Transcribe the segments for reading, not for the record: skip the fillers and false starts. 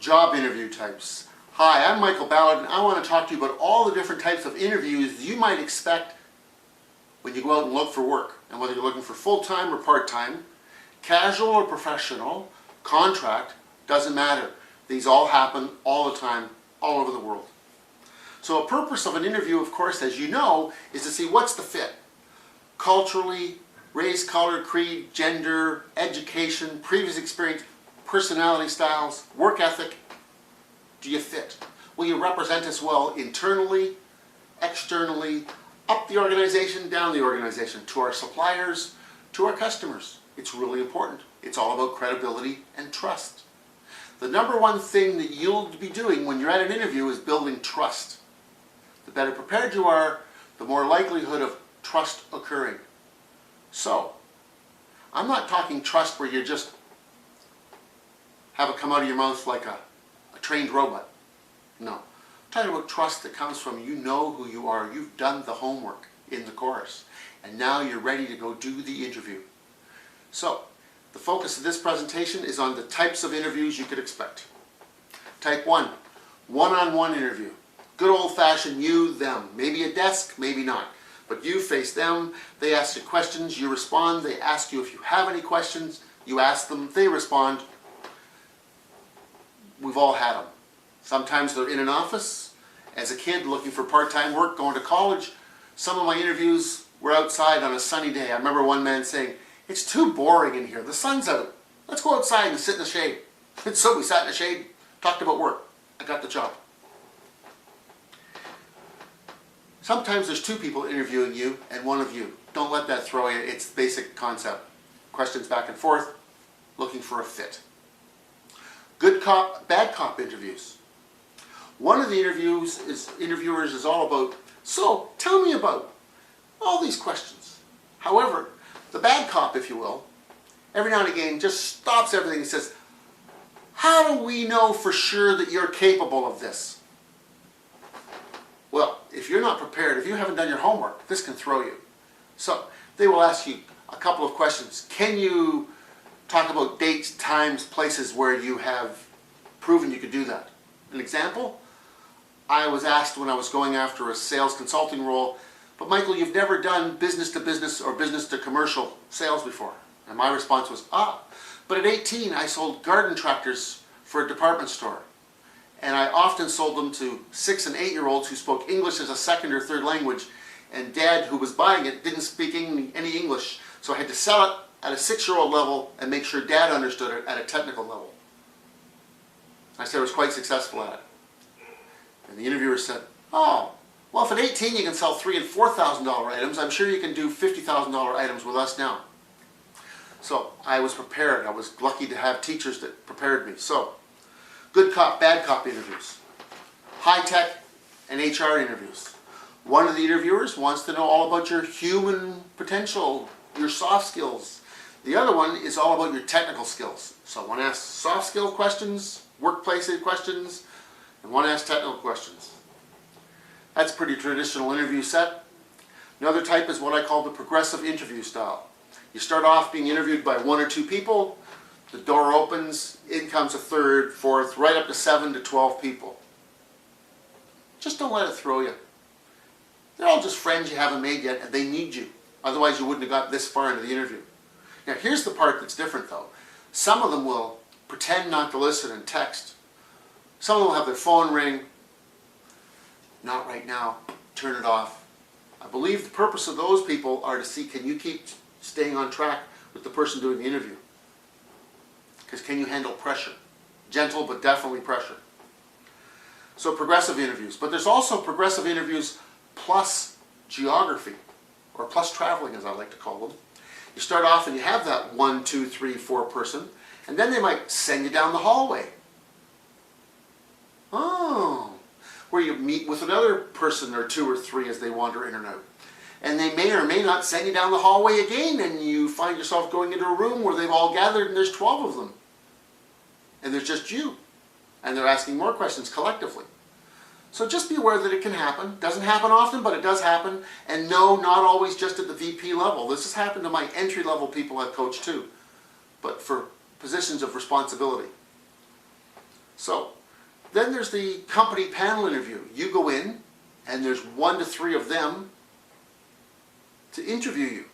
Job interview types. Hi, I'm Michael Ballard, and I want to talk to you about all the different types of interviews you might expect when you go out and look for work. And whether you're looking for full-time or part-time, casual or professional, contract, doesn't matter. These all happen all the time, all over the world. So a purpose of an interview, of course, as you know, is to see what's the fit. Culturally, race, color, creed, gender, education, previous experience, personality styles, work ethic. Do you fit? Will you represent us well internally, externally, up the organization, down the organization, to our suppliers, to our customers? It's really important. It's all about credibility and trust. The number one thing that you'll be doing when you're at an interview is building trust. The better prepared you are, the more likelihood of trust occurring. So, I'm not talking trust where you just have it come out of your mouth like a trained robot. No. I'm talking about trust that comes from you know who you are. You've done the homework in the course. And now you're ready to go do the interview. So, the focus of this presentation is on the types of interviews you could expect. Type 1, one-on-one interview. Good old-fashioned you, them. Maybe a desk, maybe not. But you face them, they ask you questions, you respond, they ask you if you have any questions, you ask them, they respond. We've all had them. Sometimes they're in an office. As a kid looking for part-time work, going to college, some of my interviews were outside on a sunny day. I remember one man saying, "It's too boring in here. The sun's out. Let's go outside and sit in the shade." And so we sat in the shade, talked about work. I got the job. Sometimes there's two people interviewing you and one of you. Don't let that throw you. It's basic concept. Questions back and forth, looking for a fit. Good cop, bad cop interviews. One of the interviewers is all about, so tell me about all these questions. However, the bad cop, if you will, every now and again just stops everything and says, how do we know for sure that you're capable of this? Well, if you're not prepared, if you haven't done your homework, this can throw you. So they will ask you a couple of questions. Can you talk about dates, times, places where you have proven you could do that? An example, I was asked when I was going after a sales consulting role, but Michael, you've never done business to business or business to commercial sales before. And my response was, but at 18 I sold garden tractors for a department store. And I often sold them to 6- and 8-year-olds who spoke English as a second or third language. And Dad, who was buying it, didn't speak any English. So I had to sell it at a 6-year-old level and make sure Dad understood it at a technical level. I said I was quite successful at it. And the interviewer said, oh, well, if at 18 you can sell $3,000 and $4,000 items, I'm sure you can do $50,000 items with us now. So I was prepared. I was lucky to have teachers that prepared me. So, good cop, bad cop interviews. High tech and HR interviews. One of the interviewers wants to know all about your human potential, your soft skills. The other one is all about your technical skills. So one asks soft skill questions, workplace questions, and one asks technical questions. That's a pretty traditional interview set. Another type is what I call the progressive interview style. You start off being interviewed by 1 or 2 people, the door opens, in comes a 3rd, 4th, right up to 7 to 12 people. Just don't let it throw you. They're all just friends you haven't made yet, and they need you. Otherwise you wouldn't have got this far into the interview. Now here's the part that's different though. Some of them will pretend not to listen and text. Some of them will have their phone ring. Not right now. Turn it off. I believe the purpose of those people are to see, can you keep staying on track with the person doing the interview? Because can you handle pressure? Gentle, but definitely pressure. So progressive interviews. But there's also progressive interviews plus geography, or plus traveling as I like to call them. You start off and you have that 1, 2, 3, 4 person, and then they might send you down the hallway. Oh, where you meet with another person or 2 or 3 as they wander in and out. And they may or may not send you down the hallway again, and you find yourself going into a room where they've all gathered and there's 12 of them. And there's just you. And they're asking more questions collectively. So just be aware that it can happen. Doesn't happen often, but it does happen. And no, not always just at the VP level. This has happened to my entry-level people I've coached too, but for positions of responsibility. So Then there's the company panel interview. You go in, and there's 1 to 3 of them to interview you.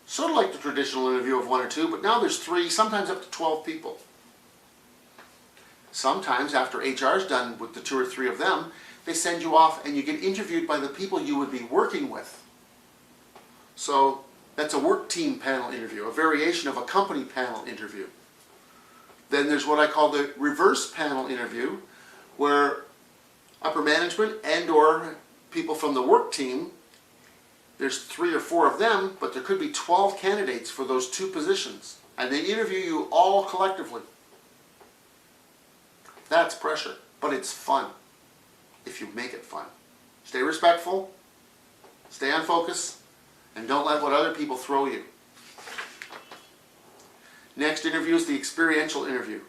Sort of like the traditional interview of 1 or 2, but now there's 3, sometimes up to 12 people. Sometimes after HR's done with the 2 or 3 of them, they send you off and you get interviewed by the people you would be working with. So that's a work team panel interview, a variation of a company panel interview. Then there's what I call the reverse panel interview, where upper management and or people from the work team, there's 3 or 4 of them, but there could be 12 candidates for those 2 positions. And they interview you all collectively. That's pressure, but it's fun if you make it fun. Stay respectful, stay on focus, and don't let what other people throw you. Next interview is the experiential interview.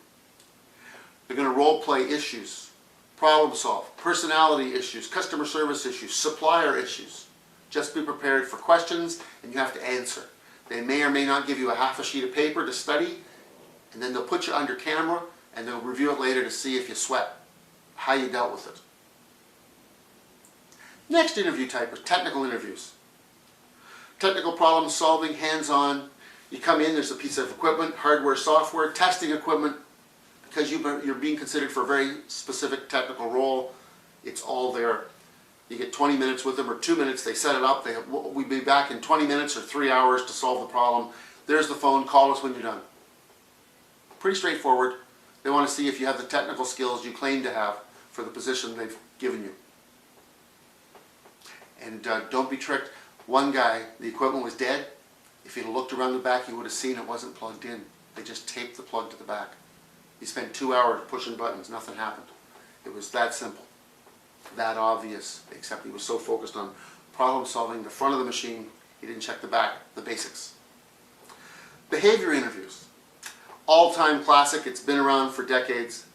They're going to role play issues, problem solve, personality issues, customer service issues, supplier issues. Just be prepared for questions and you have to answer. They may or may not give you a half a sheet of paper to study, and then they'll put you under camera and they'll review it later to see if you sweat, how you dealt with it. Next interview type is technical interviews. Technical problem solving, hands-on. You come in, there's a piece of equipment, hardware, software, testing equipment. Because you're being considered for a very specific technical role, it's all there. You get 20 minutes with them, or 2 minutes, they set it up. We'll be back in 20 minutes or 3 hours to solve the problem. There's the phone, call us when you're done. Pretty straightforward. They want to see if you have the technical skills you claim to have for the position they've given you. And don't be tricked. One guy, the equipment was dead. If he'd looked around the back, he would have seen it wasn't plugged in. They just taped the plug to the back. He spent 2 hours pushing buttons, nothing happened. It was that simple, that obvious, except he was so focused on problem solving the front of the machine, he didn't check the back, the basics. Behavior interviews. All-time classic, it's been around for decades.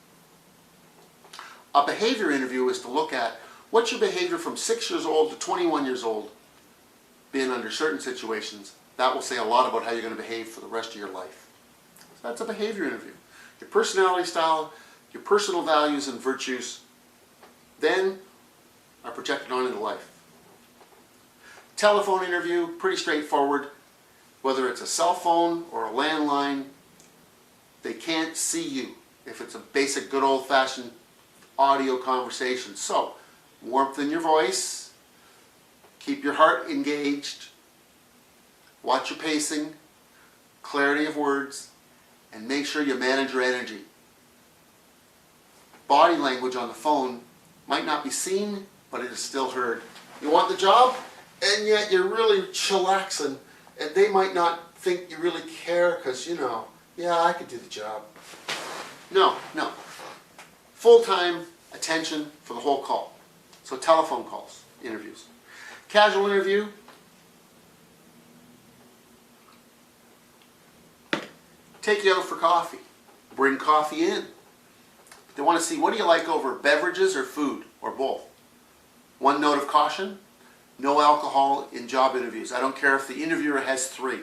A behavior interview is to look at what's your behavior from 6 years old to 21 years old been under certain situations. That will say a lot about how you're going to behave for the rest of your life. So that's a behavior interview. Your personality style, your personal values and virtues, then are projected on into life. Telephone interview, pretty straightforward. Whether it's a cell phone or a landline, they can't see you if it's a basic good old-fashioned audio conversation. So, warmth in your voice, keep your heart engaged, watch your pacing, clarity of words, and make sure you manage your energy. Body language on the phone might not be seen, but it is still heard. You want the job, and yet you're really chillaxing, and they might not think you really care because, yeah, I could do the job. No. Full-time attention for the whole call. So telephone calls, interviews. Casual interview. Take you out for coffee. Bring coffee in. They want to see, what do you like over beverages or food, or both? One note of caution, no alcohol in job interviews. I don't care if the interviewer has 3.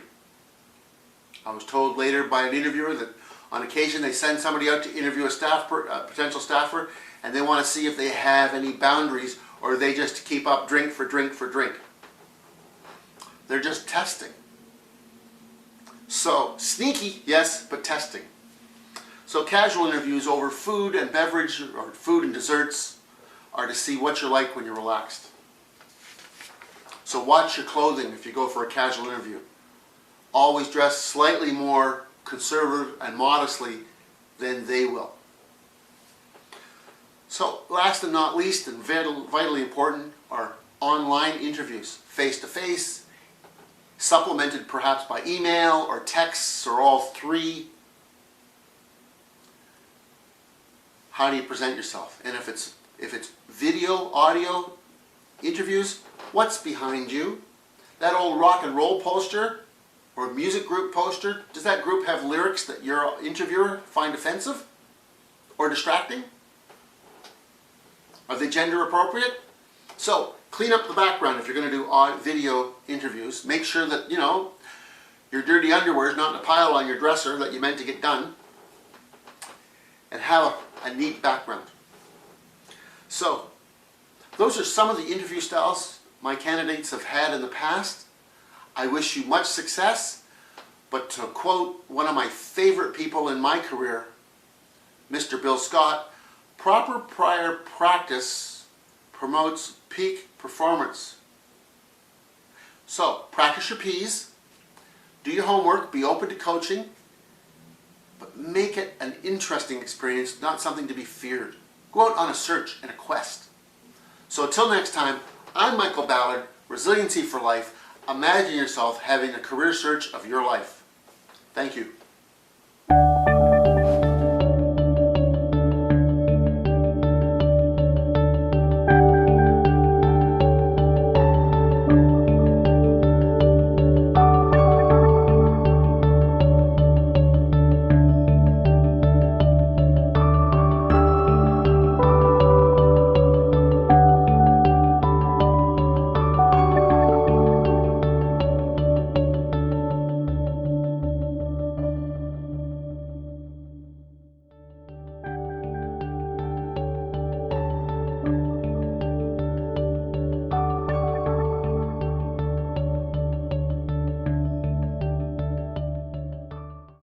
I was told later by an interviewer that on occasion they send somebody out to interview a potential staffer, and they want to see if they have any boundaries, or they just keep up drink for drink for drink. They're just testing. So, sneaky, yes, but testing. So casual interviews over food and beverage, or food and desserts, are to see what you're like when you're relaxed. So watch your clothing if you go for a casual interview. Always dress slightly more conservative and modestly than they will. So last and not least, and vitally important, are online interviews, face-to-face, supplemented perhaps by email or texts or all 3. How do you present yourself? And if it's video, audio interviews, what's behind you? That old rock and roll poster or music group poster, does that group have lyrics that your interviewer find offensive or distracting? Are they gender appropriate? So clean up the background if you're going to do video interviews. Make sure that, your dirty underwear is not in a pile on your dresser that you meant to get done. And have a neat background. So, those are some of the interview styles my candidates have had in the past. I wish you much success, but to quote one of my favorite people in my career, Mr. Bill Scott, proper prior practice promotes peak performance. So, practice your P's, do your homework, be open to coaching, but make it an interesting experience, not something to be feared. Go out on a search and a quest. So until next time, I'm Michael Ballard, Resiliency for Life. Imagine yourself having a career search of your life. Thank you.